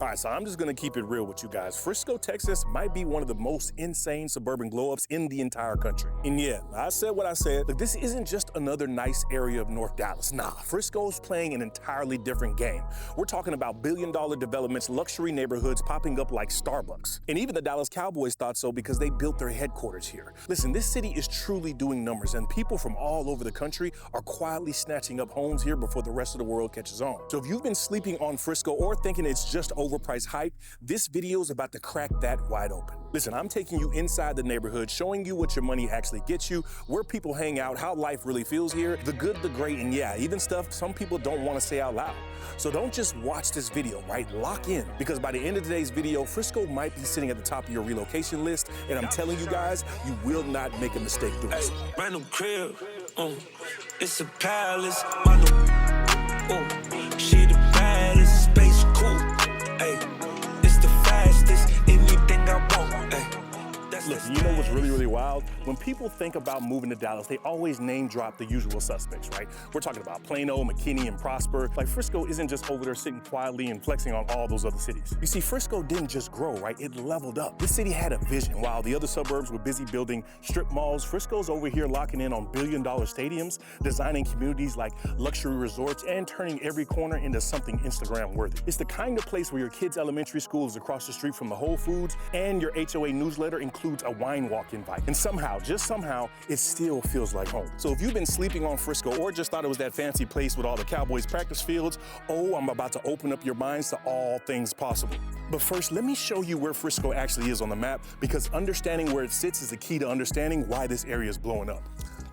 right, so I'm just gonna keep it real with you guys. Frisco, Texas might be one of the most insane suburban glow-ups in the entire country. And yeah, I said what I said. Look, this isn't just another nice area of North Dallas. Nah, Frisco's playing an entirely different game. We're talking about billion-dollar developments, luxury neighborhoods popping up like Starbucks. And even the Dallas Cowboys thought so because they built their headquarters here. Listen, this city is truly doing numbers, and people from all over the country are quietly snatching up homes here before the rest of the world catches on. So if you've been sleeping on Frisco or thinking it's just overpriced hype, this video is about to crack that wide open. Listen, I'm taking you inside the neighborhood, showing you what your money actually gets you, where people hang out, how life really feels here, the good, the great, and yeah, even stuff some people don't want to say out loud. So don't just watch this video, right? Lock in, because by the end of today's video, Frisco might be sitting at the top of your relocation list, and I'm telling you guys, you will not make a mistake doing so. Random crib, it's a palace, she the baddest, space cool, it's the fastest, anything I want, Look, you know what's really, really wild? When people think about moving to Dallas, they always name drop the usual suspects, right? We're talking about Plano, McKinney, and Prosper. Like, Frisco isn't just over there sitting quietly and flexing on all those other cities. You see, Frisco didn't just grow, right? It leveled up. This city had a vision. While the other suburbs were busy building strip malls, Frisco's over here locking in on billion-dollar stadiums, designing communities like luxury resorts, and turning every corner into something Instagram-worthy. It's the kind of place where your kid's elementary school is across the street from the Whole Foods, and your HOA newsletter includes a wine walk invite. And somehow, just somehow, it still feels like home. So if you've been sleeping on Frisco or just thought it was that fancy place with all the Cowboys practice fields, I'm about to open up your minds to all things possible. But first, let me show you where Frisco actually is on the map, because understanding where it sits is the key to understanding why this area is blowing up.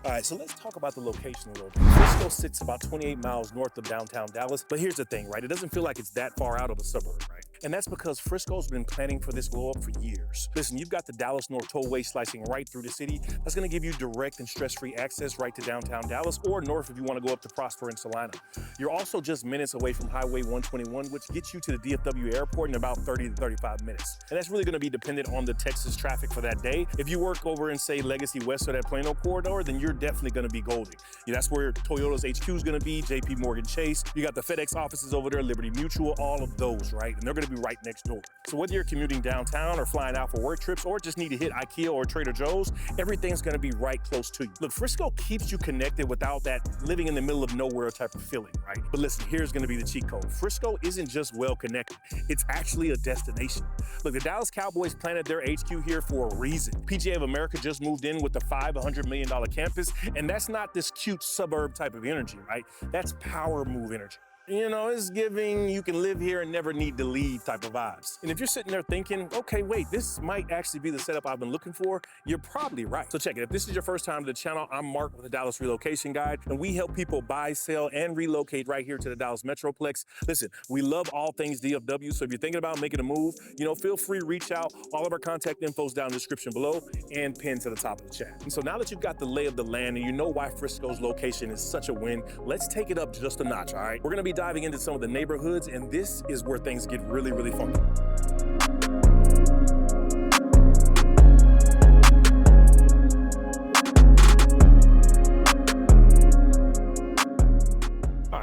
All right, so let's talk about the location a little bit. Frisco sits about 28 miles north of downtown Dallas, but here's the thing, right? It doesn't feel like it's that far out of a suburb, right? And that's because Frisco's been planning for this blow up for years. Listen, you've got the Dallas North Tollway slicing right through the city. That's gonna give you direct and stress-free access right to downtown Dallas, or north if you wanna go up to Prosper and Salina. You're also just minutes away from Highway 121, which gets you to the DFW airport in about 30 to 35 minutes. And that's really gonna be dependent on the Texas traffic for that day. If you work over in, say, Legacy West or that Plano corridor, then you're definitely gonna be golden. Yeah, that's where Toyota's HQ is gonna be, JP Morgan Chase. You got the FedEx offices over there, Liberty Mutual, all of those, right? And they're gonna be right next door. So whether you're commuting downtown or flying out for work trips or just need to hit IKEA or Trader Joe's, everything's gonna be right close to you. Look, Frisco keeps you connected without that living in the middle of nowhere type of feeling, right? But listen, here's gonna be the cheat code. Frisco isn't just well connected, it's actually a destination. Look, the Dallas Cowboys planted their HQ here for a reason. PGA of America just moved in with the $500 million campus, and that's not this cute suburb type of energy, right? That's power move energy. You know, it's giving you can live here and never need to leave type of vibes. And if you're sitting there thinking, okay, wait, this might actually be the setup I've been looking for, you're probably right. So check it. If this is your first time to the channel, I'm Mark with the Dallas Relocation Guide, and we help people buy, sell, and relocate right here to the Dallas Metroplex. Listen, we love all things DFW, so if you're thinking about making a move, feel free to reach out. All of our contact info's down in the description below and pinned to the top of the chat. And so now that you've got the lay of the land and you know why Frisco's location is such a win, let's take it up just a notch, all right? We're gonna be diving into some of the neighborhoods, and this is where things get really, really funky.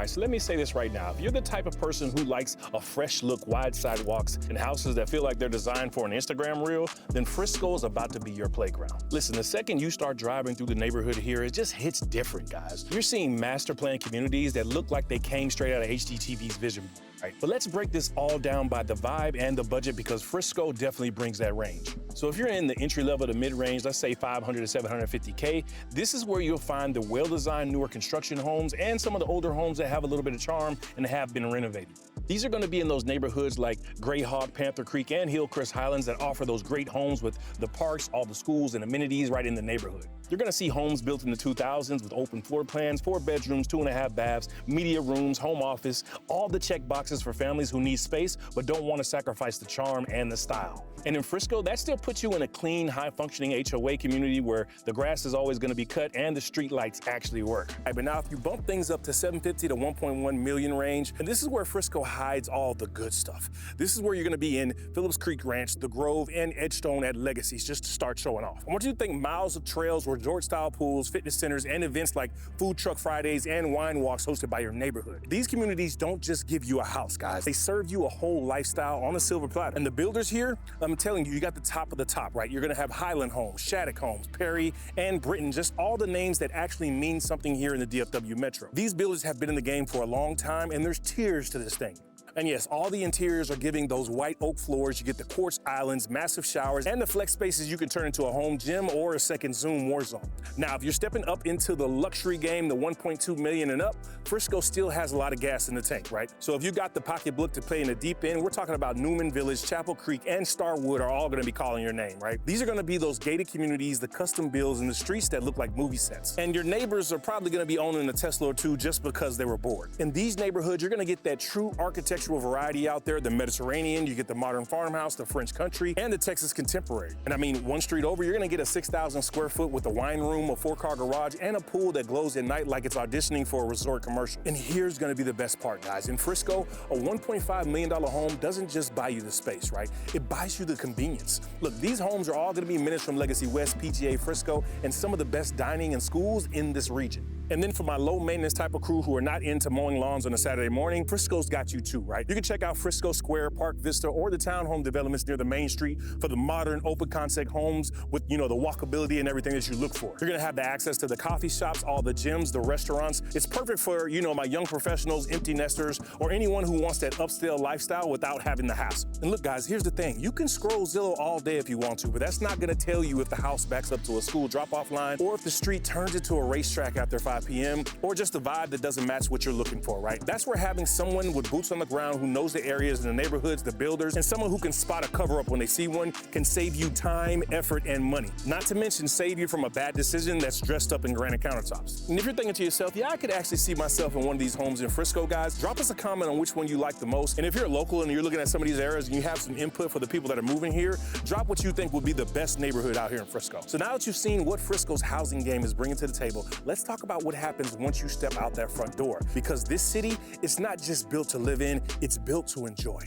So let me say this right now. If you're the type of person who likes a fresh look, wide sidewalks, and houses that feel like they're designed for an Instagram reel, then Frisco is about to be your playground. Listen, the second you start driving through the neighborhood here, it just hits different, guys. You're seeing master plan communities that look like they came straight out of HGTV's vision. Right. But let's break this all down by the vibe and the budget, because Frisco definitely brings that range. So if you're in the entry level to mid-range, let's say 500 to 750K, this is where you'll find the well-designed newer construction homes and some of the older homes that have a little bit of charm and have been renovated. These are going to be in those neighborhoods like Greyhawk, Panther Creek, and Hillcrest Highlands that offer those great homes with the parks, all the schools, and amenities right in the neighborhood. You're going to see homes built in the 2000s with open floor plans, 4 bedrooms, 2.5 baths, media rooms, home office, all the check boxes for families who need space but don't want to sacrifice the charm and the style. And in Frisco, that still puts you in a clean, high-functioning HOA community where the grass is always going to be cut and the street lights actually work. All right, but now if you bump things up to 750 to 1.1 million range, and this is where Frisco hides all the good stuff. This is where you're going to be in Phillips Creek Ranch, The Grove, and Edgestone at Legacies, just to start showing off. I want you to think miles of trails where resort-style pools, fitness centers, and events like Food Truck Fridays and wine walks hosted by your neighborhood. These communities don't just give you a house, guys. They serve you a whole lifestyle on a silver platter. And the builders here, I'm telling you, you got the top of the top, right? You're gonna have Highland Homes, Shattuck Homes, Perry, and Britton, just all the names that actually mean something here in the DFW Metro. These builders have been in the game for a long time, and there's tiers to this thing. And yes, all the interiors are giving those white oak floors. You get the quartz islands, massive showers, and the flex spaces you can turn into a home gym or a second Zoom war zone. Now, if you're stepping up into the luxury game, the 1.2 million and up, Frisco still has a lot of gas in the tank, right? So if you got the pocketbook to play in the deep end, we're talking about Newman Village, Chapel Creek, and Starwood are all gonna be calling your name, right? These are gonna be those gated communities, the custom builds in the streets that look like movie sets. And your neighbors are probably gonna be owning a Tesla or two just because they were bored. In these neighborhoods, you're gonna get that true architectural variety out there, the Mediterranean, you get the modern farmhouse, the French country, and the Texas contemporary. And I mean, one street over, you're gonna get a 6,000 square foot with a wine room, a 4-car garage, and a pool that glows at night like it's auditioning for a resort commercial. And here's gonna be the best part, guys. In Frisco, a $1.5 million home doesn't just buy you the space, right? It buys you the convenience. Look, these homes are all gonna be minutes from Legacy West, PGA, Frisco, and some of the best dining and schools in this region. And then for my low maintenance type of crew who are not into mowing lawns on a Saturday morning, Frisco's got you too, right? You can check out Frisco Square, Park Vista, or the townhome developments near the main street for the modern open concept homes with, you know, the walkability and everything that you look for. You're gonna have the access to the coffee shops, all the gyms, the restaurants. It's perfect for, you know, my young professionals, empty nesters, or anyone who wants that upscale lifestyle without having the hassle. And look, guys, here's the thing. You can scroll Zillow all day if you want to, but that's not gonna tell you if the house backs up to a school drop-off line or if the street turns into a racetrack after 5 p.m. or just a vibe that doesn't match what you're looking for, right? That's where having someone with boots on the ground who knows the areas and the neighborhoods, the builders, and someone who can spot a cover up when they see one can save you time, effort, and money. Not to mention save you from a bad decision that's dressed up in granite countertops. And if you're thinking to yourself, yeah, I could actually see myself in one of these homes in Frisco, guys, drop us a comment on which one you like the most. And if you're local and you're looking at some of these areas and you have some input for the people that are moving here, drop what you think would be the best neighborhood out here in Frisco. So now that you've seen what Frisco's housing game is bringing to the table, let's talk about what happens once you step out that front door. Because this city, it's not just built to live in, it's built to enjoy.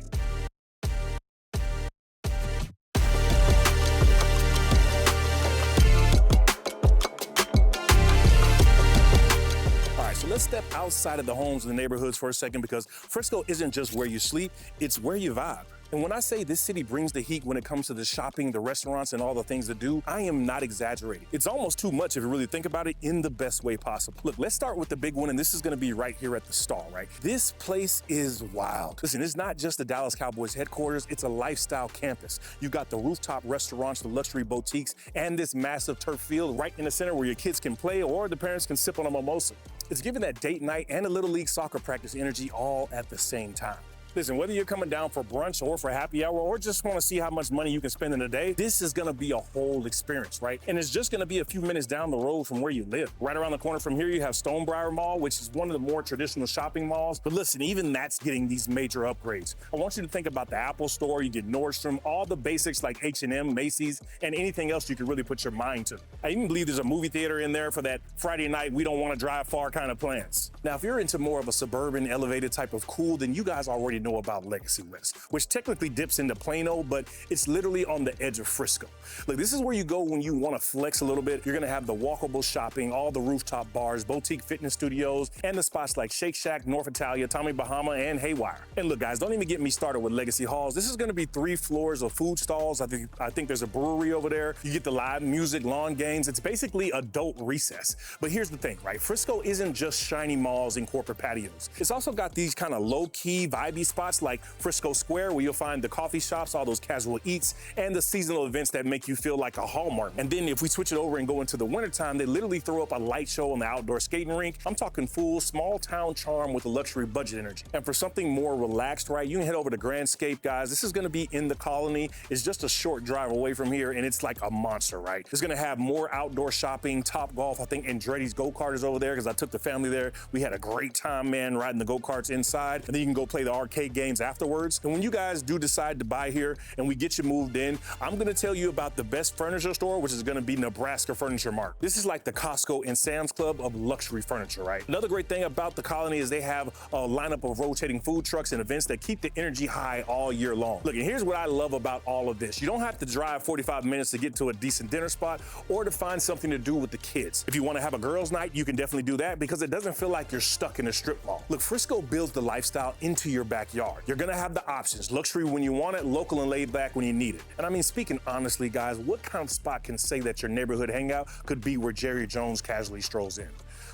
Let's step outside of the homes and the neighborhoods for a second, because Frisco isn't just where you sleep, it's where you vibe. And when I say this city brings the heat when it comes to the shopping, the restaurants, and all the things to do, I am not exaggerating. It's almost too much if you really think about it in the best way possible. Look, let's start with the big one, and this is gonna be right here at the Stall, right? This place is wild. Listen, it's not just the Dallas Cowboys headquarters, it's a lifestyle campus. You got the rooftop restaurants, the luxury boutiques, and this massive turf field right in the center where your kids can play or the parents can sip on a mimosa. It's giving that date night and a little league soccer practice energy all at the same time. Listen, whether you're coming down for brunch or for happy hour or just want to see how much money you can spend in a day, this is going to be a whole experience, right? And it's just going to be a few minutes down the road from where you live. Right around the corner from here, you have Stonebriar Mall, which is one of the more traditional shopping malls. But listen, even that's getting these major upgrades. I want you to think about the Apple Store, you get Nordstrom, all the basics like H&M, Macy's, and anything else you could really put your mind to. I even believe there's a movie theater in there for that Friday night, we don't want to drive far kind of plans. Now, if you're into more of a suburban, elevated type of cool, then you guys already know about Legacy West, which technically dips into Plano, but it's literally on the edge of Frisco. Look, this is where you go when you want to flex a little bit. You're gonna have the walkable shopping, all the rooftop bars, boutique fitness studios, and the spots like Shake Shack, North Italia, Tommy Bahama, and Haywire. And look, guys, don't even get me started with Legacy Halls. This is gonna be 3 floors of food stalls. I think there's a brewery over there. You get the live music, lawn games. It's basically adult recess. But here's the thing, right? Frisco isn't just shiny malls and corporate patios. It's also got these kind of low-key, vibey spots like Frisco Square, where you'll find the coffee shops, all those casual eats, and the seasonal events that make you feel like a Hallmark. And then if we switch it over and go into the wintertime, they literally throw up a light show on the outdoor skating rink. I'm talking full small town charm with a luxury budget energy. And for something more relaxed, right, you can head over to Grandscape, guys. This is gonna be in the Colony. It's just a short drive away from here, and it's like a monster, right? It's gonna have more outdoor shopping, Top Golf. I think NTREIS go-kart is over there because I took the family there. We had a great time, man, riding the go-karts inside. And then you can go play the arcade arcade games afterwards. And when you guys do decide to buy here and we get you moved in, I'm gonna tell you about the best furniture store, which is gonna be Nebraska Furniture Mart. This is like the Costco and Sam's Club of luxury furniture, right? Another great thing about the Colony is they have a lineup of rotating food trucks and events that keep the energy high all year long. Look, and here's what I love about all of this. You don't have to drive 45 minutes to get to a decent dinner spot or to find something to do with the kids. If you wanna have a girls' night, you can definitely do that because it doesn't feel like you're stuck in a strip mall. Look, Frisco builds the lifestyle into your backyard. You're gonna have the options, luxury when you want it, local and laid back when you need it. And I mean, speaking honestly, guys, what kind of spot can say that your neighborhood hangout could be where Jerry Jones casually strolls in?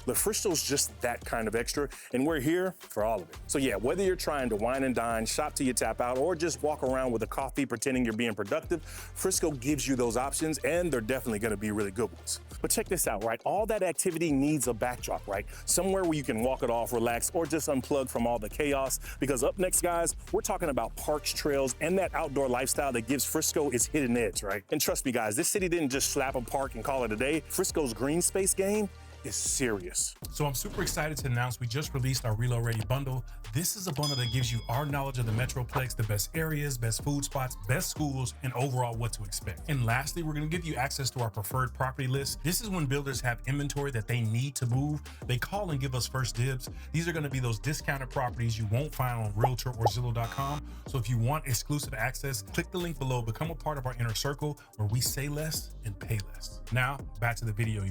Look, Frisco's just that kind of extra, and we're here for all of it. So yeah, whether you're trying to wine and dine, shop till you tap out, or just walk around with a coffee pretending you're being productive, Frisco gives you those options, and they're definitely gonna be really good ones. But check this out, right? All that activity needs a backdrop, right? Somewhere where you can walk it off, relax, or just unplug from all the chaos. Because up next, guys, we're talking about parks, trails, and that outdoor lifestyle that gives Frisco its hidden edge, right? And trust me, guys, this city didn't just slap a park and call it a day. Frisco's green space game is serious. So I'm super excited to announce we just released our Reload Ready bundle. This is a bundle that gives you our knowledge of the Metroplex, the best areas, best food spots, best schools, and overall what to expect. And lastly, we're gonna give you access to our preferred property list. This is when builders have inventory that they need to move. They call and give us first dibs. These are gonna be those discounted properties you won't find on Realtor or Zillow.com. So if you want exclusive access, click the link below, become a part of our inner circle where we say less and pay less. Now, back to the video.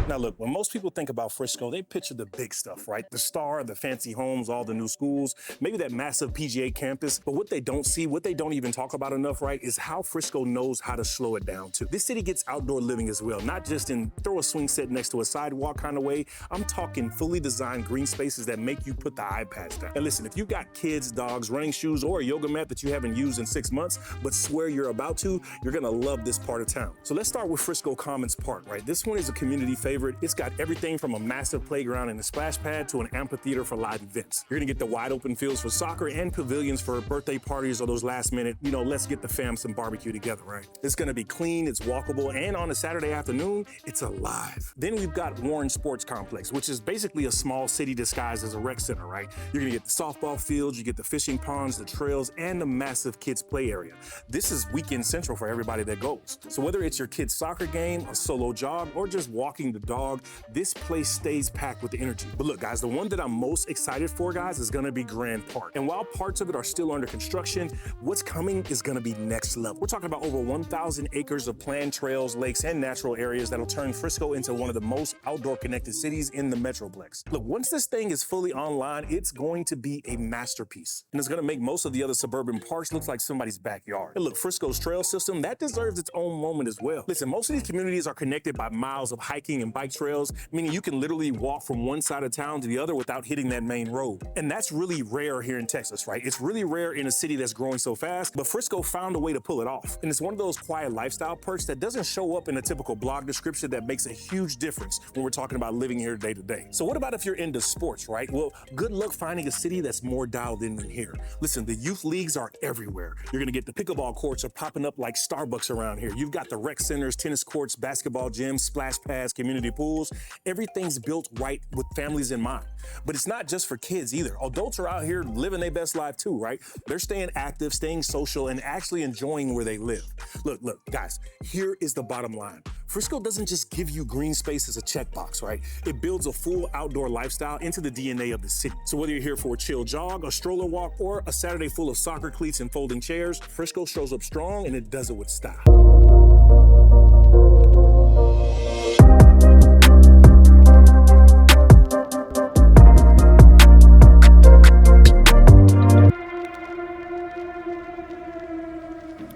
Now look, when most people think about Frisco, they picture the big stuff, right? The star, the fancy homes, all the new schools, maybe that massive PGA campus. But what they don't see, what they don't even talk about enough, right, is how Frisco knows how to slow it down too. This city gets outdoor living as well, not just in throw a swing set next to a sidewalk kind of way. I'm talking fully designed green spaces that make you put the iPads down. And listen, if you got kids, dogs, running shoes, or a yoga mat that you haven't used in 6 months, but swear you're about to, you're gonna love this part of town. So let's start with Frisco Commons Park, right? This one is a community favorite. It's got everything from a massive playground and a splash pad to an amphitheater for live events. You're gonna get the wide open fields for soccer and pavilions for birthday parties or those last minute, let's get the fam some barbecue together, right? It's gonna be clean, it's walkable, and on a Saturday afternoon, it's alive. Then we've got Warren Sports Complex, which is basically a small city disguised as a rec center, right? You're gonna get the softball fields, you get the fishing ponds, the trails, and the massive kids play area. This is weekend central for everybody that goes. So whether it's your kid's soccer game, a solo jog, or just walking the dog, this place stays packed with the energy. But look, guys, the one that I'm most excited for, guys, is gonna be Grand Park. And while parts of it are still under construction, what's coming is gonna be next level. We're talking about over 1,000 acres of planned trails, lakes, and natural areas that'll turn Frisco into one of the most outdoor connected cities in the Metroplex. Look, once this thing is fully online, it's going to be a masterpiece. And it's gonna make most of the other suburban parks look like somebody's backyard. And look, Frisco's trail system, that deserves its own moment as well. Listen, most of these communities are connected by miles of hiking and bike trails, meaning you can literally walk from one side of town to the other without hitting that main road. And that's really rare here in Texas, right? It's really rare in a city that's growing so fast, but Frisco found a way to pull it off. And it's one of those quiet lifestyle perks that doesn't show up in a typical blog description that makes a huge difference when we're talking about living here day to day. So what about if you're into sports, right? Well, good luck finding a city that's more dialed in than here. Listen, the youth leagues are everywhere. You're gonna get the pickleball courts are popping up like Starbucks around here. You've got the rec centers, tennis courts, basketball gyms, splash pads, community pools. Everything's built right with families in mind. But it's not just for kids either. Adults are out here living their best life too, right? They're staying active, staying social, and actually enjoying where they live. Look, guys, here is the bottom line. Frisco doesn't just give you green space as a checkbox, right? It builds a full outdoor lifestyle into the DNA of the city. So whether you're here for a chill jog, a stroller walk, or a Saturday full of soccer cleats and folding chairs, Frisco shows up strong and it does it with style.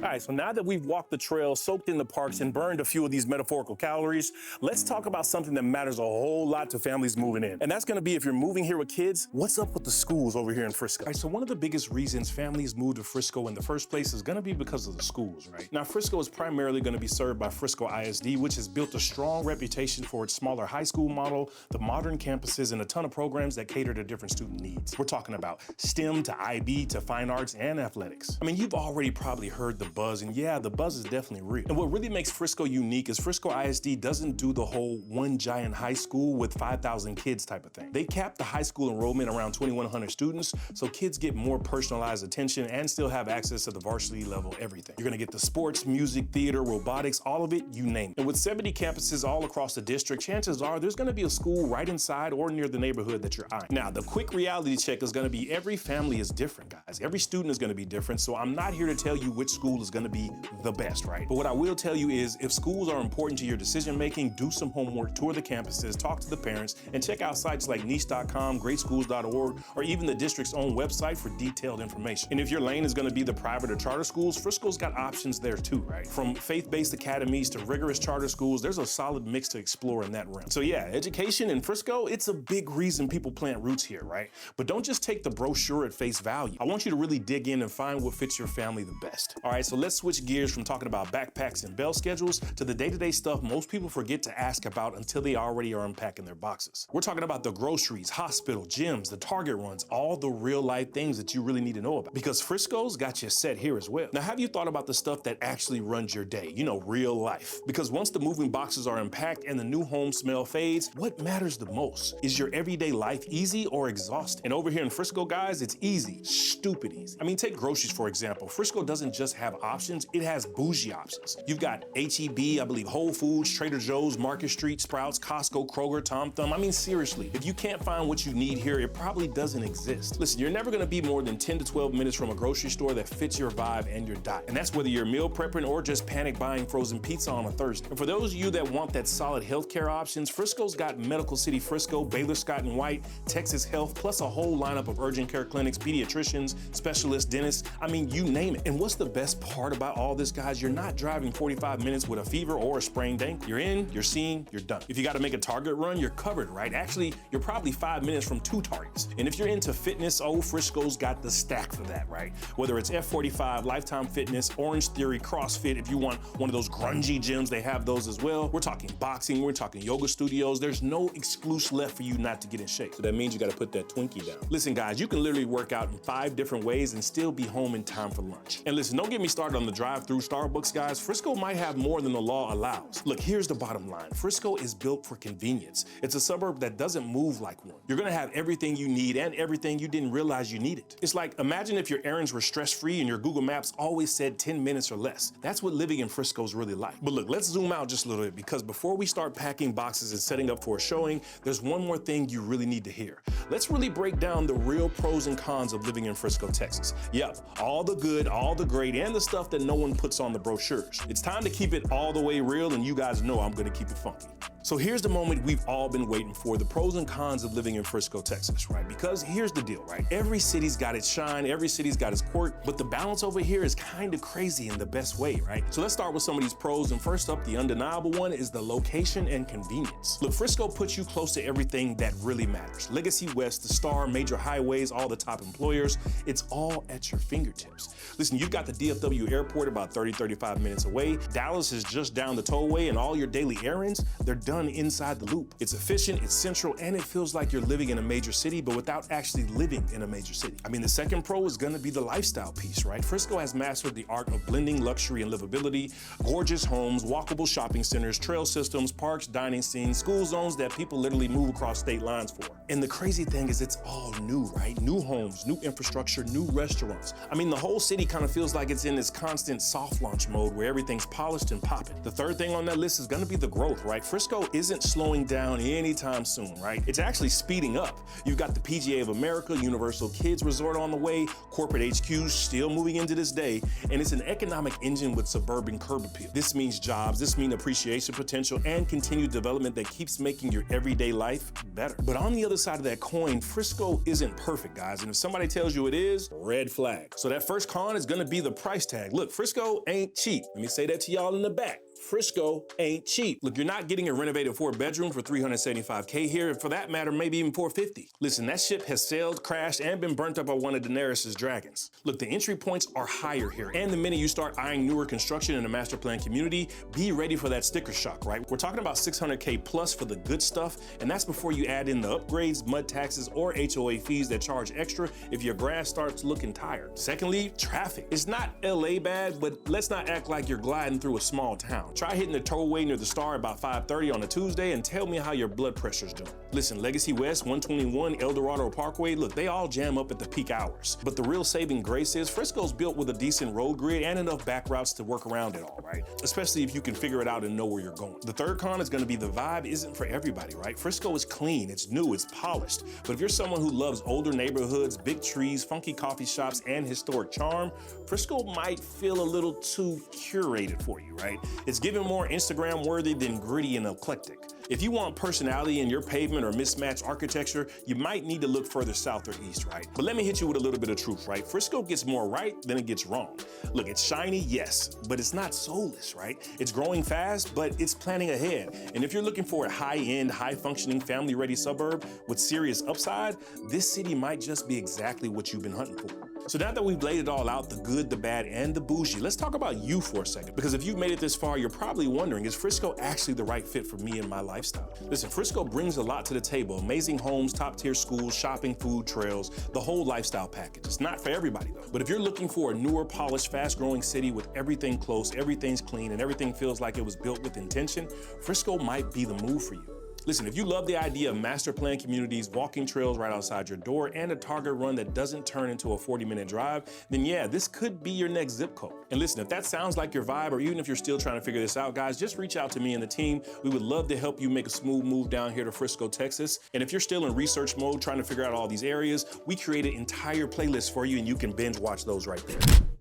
All right, right, so now that we've walked the trail, soaked in the parks, and burned a few of these metaphorical calories, let's talk about something that matters a whole lot to families moving in. And that's gonna be, if you're moving here with kids, what's up with the schools over here in Frisco? All right, so one of the biggest reasons families move to Frisco in the first place is gonna be because of the schools, right? Now, Frisco is primarily gonna be served by Frisco ISD, which has built a strong reputation for its smaller high school model, the modern campuses, and a ton of programs that cater to different student needs. We're talking about STEM to IB to fine arts and athletics. I mean, you've already probably heard the buzz, and yeah, the buzz is definitely real. And what really makes Frisco unique is Frisco ISD doesn't do the whole one giant high school with 5,000 kids type of thing. They cap the high school enrollment around 2,100 students, so kids get more personalized attention and still have access to the varsity level everything. You're gonna get the sports, music, theater, robotics, all of it, you name it. And with 70 campuses all across the district, chances are there's gonna be a school right inside or near the neighborhood that you're eyeing. Now, the quick reality check is gonna be every family is different, guys. Every student is gonna be different, so I'm not here to tell you which school is gonna be the best, right? But what I will tell you is if schools are important to your decision making, do some homework, tour the campuses, talk to the parents, and check out sites like niche.com, greatschools.org, or even the district's own website for detailed information. And if your lane is gonna be the private or charter schools, Frisco's got options there too, right? From faith-based academies to rigorous charter schools, there's a solid mix to explore in that realm. So yeah, education in Frisco, it's a big reason people plant roots here, right? But don't just take the brochure at face value. I want you to really dig in and find what fits your family the best. All right, so let's switch gears from talking about backpacks and bell schedules to the day-to-day stuff most people forget to ask about until they already are unpacking their boxes. We're talking about the groceries, hospital, gyms, the Target runs, all the real-life things that you really need to know about, because Frisco's got you set here as well. Now, have you thought about the stuff that actually runs your day? You know, real life. Because once the moving boxes are unpacked and the new home smell fades, what matters the most? Is your everyday life easy or exhausting? And over here in Frisco, guys, it's easy, stupid easy. I mean, take groceries, for example. Frisco doesn't just have options, it has bougie options. You've got H-E-B, I believe Whole Foods, Trader Joe's, Market Street, Sprouts, Costco, Kroger, Tom Thumb. I mean, seriously, if you can't find what you need here, it probably doesn't exist. Listen, you're never gonna be more than 10 to 12 minutes from a grocery store that fits your vibe and your diet. And that's whether you're meal prepping or just panic buying frozen pizza on a Thursday. And for those of you that want that solid healthcare options, Frisco's got Medical City Frisco, Baylor Scott & White, Texas Health, plus a whole lineup of urgent care clinics, pediatricians, specialists, dentists, I mean, you name it. And what's the best part about all this, guys? You're not driving 45 minutes with a fever or a sprained ankle. You're in, you're seen, you're done. If you gotta make a Target run, you're covered, right? Actually, you're probably 5 minutes from 2 Targets. And if you're into fitness, oh, Frisco's got the stack for that, right? Whether it's F45, Lifetime Fitness, Orange Theory, CrossFit, if you want one of those grungy gyms, they have those as well. We're talking boxing, we're talking yoga studios. There's no excuse left for you not to get in shape. So that means you gotta put that Twinkie down. Listen, guys, you can literally work out in 5 different ways and still be home in time for lunch. And listen, don't get me started on the drive-through Starbucks, guys. Frisco might have more than the law allows. Look, here's the bottom line. Frisco is built for convenience. It's a suburb that doesn't move like one. You're gonna have everything you need and everything you didn't realize you needed. It's like, imagine if your errands were stress-free and your Google Maps always said 10 minutes or less. That's what living in Frisco is really like. But look, let's zoom out just a little bit, because before we start packing boxes and setting up for a showing, there's one more thing you really need to hear. Let's really break down the real pros and cons of living in Frisco, Texas. Yep, all the good, all the great, and the stuff that no one puts on the brochures. It's time to keep it all the way real, and you guys know I'm gonna keep it funky. So here's the moment we've all been waiting for, the pros and cons of living in Frisco, Texas, right? Because here's the deal, right? Every city's got its shine, every city's got its quirk, but the balance over here is kind of crazy in the best way, right? So let's start with some of these pros, and first up, the undeniable one is the location and convenience. Look, Frisco puts you close to everything that really matters. Legacy West, the Star, major highways, all the top employers, it's all at your fingertips. Listen, you've got the DFW airport about 30-35 minutes away. Dallas is just down the tollway, and all your daily errands, they're done inside the loop. It's efficient, it's central, and it feels like you're living in a major city, but without actually living in a major city. I mean, the second pro is gonna be the lifestyle piece, right? Frisco has mastered the art of blending luxury and livability, gorgeous homes, walkable shopping centers, trail systems, parks, dining scenes, school zones that people literally move across state lines for. And the crazy thing is it's all new, right? New homes, new infrastructure, new restaurants. I mean, the whole city kind of feels like it's in this constant soft launch mode where everything's polished and popping. The third thing on that list is gonna be the growth, right? Frisco isn't slowing down anytime soon, right? It's actually speeding up. You've got the PGA of America, Universal Kids Resort on the way, corporate HQs still moving into this day, and it's an economic engine with suburban curb appeal. This means jobs, this means appreciation potential, and continued development that keeps making your everyday life better. But on the other side of that coin, Frisco isn't perfect, guys, and if somebody tells you it is, red flag. So that first con is gonna be the price tag. Like, look, Frisco ain't cheap. Let me say that to y'all in the back. Frisco ain't cheap. Look, you're not getting a renovated 4-bedroom for $375K here, and for that matter, maybe even $450. Listen, that ship has sailed, crashed, and been burnt up by one of Daenerys' dragons. Look, the entry points are higher here, and the minute you start eyeing newer construction in a master plan community, be ready for that sticker shock, right? We're talking about $600K plus for the good stuff, and that's before you add in the upgrades, mud taxes, or HOA fees that charge extra if your grass starts looking tired. Secondly, traffic. It's not LA bad, but let's not act like you're gliding through a small town. Try hitting the tollway near the Star about 5:30 on a Tuesday and tell me how your blood pressure's doing. Listen, Legacy West, 121, El Dorado Parkway, look, they all jam up at the peak hours. But the real saving grace is Frisco's built with a decent road grid and enough back routes to work around it all, right? Especially if you can figure it out and know where you're going. The third con is gonna be the vibe isn't for everybody, right? Frisco is clean, it's new, it's polished. But if you're someone who loves older neighborhoods, big trees, funky coffee shops, and historic charm, Frisco might feel a little too curated for you, right? It's giving more Instagram worthy than gritty and eclectic. If you want personality in your pavement or mismatched architecture, you might need to look further south or east, right? But let me hit you with a little bit of truth, right? Frisco gets more right than it gets wrong. Look, it's shiny, yes, but it's not soulless, right? It's growing fast, but it's planning ahead. And if you're looking for a high-end, high-functioning, family-ready suburb with serious upside, this city might just be exactly what you've been hunting for. So now that we've laid it all out, the good, the bad, and the bougie, let's talk about you for a second. Because if you've made it this far, you're probably wondering, is Frisco actually the right fit for me and my lifestyle? Listen, Frisco brings a lot to the table. Amazing homes, top-tier schools, shopping, food, trails, the whole lifestyle package. It's not for everybody, though. But if you're looking for a newer, polished, fast-growing city with everything close, everything's clean, and everything feels like it was built with intention, Frisco might be the move for you. Listen, if you love the idea of master plan communities, walking trails right outside your door, and a Target run that doesn't turn into a 40-minute drive, then yeah, this could be your next zip code. And listen, if that sounds like your vibe, or even if you're still trying to figure this out, guys, just reach out to me and the team. We would love to help you make a smooth move down here to Frisco, Texas. And if you're still in research mode, trying to figure out all these areas, we created entire playlists for you, and you can binge watch those right there.